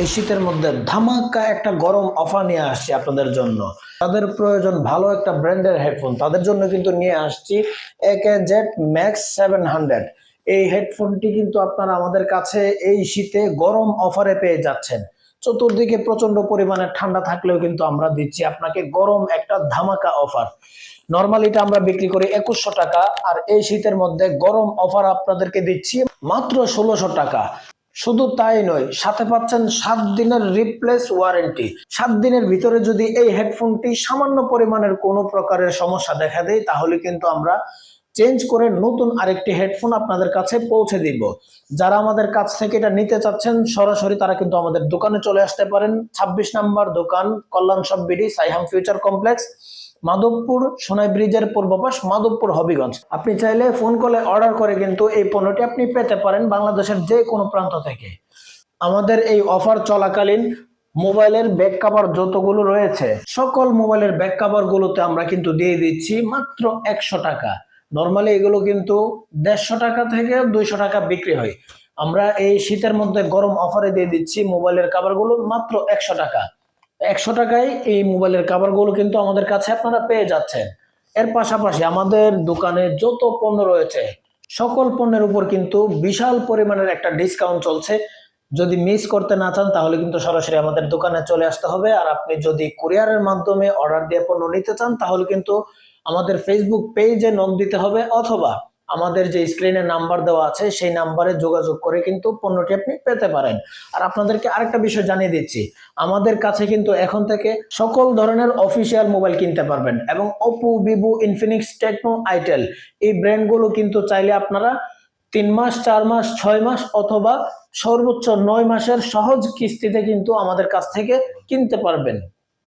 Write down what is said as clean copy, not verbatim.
এই শীতের মধ্যে ধামাকা একটা গরম অফার নিয়ে আসছি আপনাদের জন্য। তাদের প্রয়োজন ভালো একটা ব্র্যান্ডের হেডফোন, তাদের জন্য কিন্তু নিয়ে আসছি AKZ Max 700। এই হেডফোনটি কিন্তু আপনারা আমাদের কাছে এই শীতে গরম অফারে পেয়ে যাচ্ছেন। চতুর্দিকে প্রচন্ড পরিমাণে ঠান্ডা থাকলেও কিন্তু আমরা দিচ্ছি আপনাকে গরম একটা ধামাকা অফার। নরমালি এটা আমরা বিক্রি করি 2100 টাকা, আর এই শীতের মধ্যে গরম অফার আপনাদেরকে দিচ্ছি মাত্র 1600 টাকা। শুধু তাই নয়, সাথে পাচ্ছেন 7 দিনের রিপ্লেস ওয়ারেন্টি। 7 দিনের ভিতরে যদি এই হেডফোনটি সামান্য পরিমাণের কোনো প্রকারের সমস্যা দেখা দেয়, তাহলে কিন্তু আমরা চেঞ্জ করে নতুন আরেকটি হেডফোন আপনাদের কাছে পৌঁছে দিব। যারা আমাদের কাছ থেকে এটা নিতে চাচ্ছেন সরাসরি, তারা কিন্তু আমাদের দোকানে চলে আসতে পারেন। 26 নম্বর দোকান, Kalyan shop BD, Saiham future complex, Madhabpur, Sonai ব্রিজের পূর্ব পাশ, মাধবপুর, হবিগঞ্জ। আপনি চাইলে ফোন কলে অর্ডার করে কিন্তু এই পণ্যটি আপনি পেতে পারেন বাংলাদেশের যে কোনো প্রান্ত থেকে। আমাদের এই অফার চলাকালীন মোবাইলের ব্যাক কভার যতগুলো রয়েছে, সকল মোবাইলের ব্যাক কভার গুলোতে আমরা কিন্তু দিয়ে দিচ্ছি মাত্র 100 টাকা। নরমালি এগুলো কিন্তু 150 টাকা থেকে 200 টাকা বিক্রি হয়। আমরা এই শীতের মধ্যে গরম অফারে দিয়ে দিচ্ছি মোবাইলের কভার গুলো মাত্র 100 টাকা। 100 টাকায় এই মোবাইলের কভার গুলো কিন্তু আমাদের কাছে আপনারা পেয়ে যাচ্ছেন। এর পাশাপাশি আমাদের দোকানে যত পণ্য রয়েছে, সকল পণ্যের উপর কিন্তু বিশাল পরিমাণের একটা ডিসকাউন্ট চলছে। যদি মিস করতে না চান, তাহলে কিন্তু সরাসরি আমাদের দোকানে চলে আসতে হবে। আর আপনি যদি কুরিয়ারের মাধ্যমে অর্ডার দিয়ে পণ্য নিতে চান, তাহলে কিন্তু আমাদের ফেসবুক পেজে নক দিতে হবে, অথবা আমাদের যে স্ক্রিনে নাম্বার দেওয়া আছে সেই নাম্বারে যোগাযোগ করে কিন্তু পণ্যটি আপনি পেতে পারেন। আর আপনাদেরকে আরেকটা বিষয় জানিয়ে দিচ্ছি, আমাদের কাছে কিন্তু এখন থেকে সকল ধরনের অফিসিয়াল মোবাইল কিনতে পারবেন, এবং Oppo, Vivo, Infinix, Tecno, itel এই ব্র্যান্ডগুলো কিন্তু চাইলে আপনারা 3 মাস, 4 মাস, 6 মাস অথবা সর্বোচ্চ 9 মাসের সহজ কিস্তিতে কিন্তু আমাদের কাছ থেকে কিনতে পারবেন।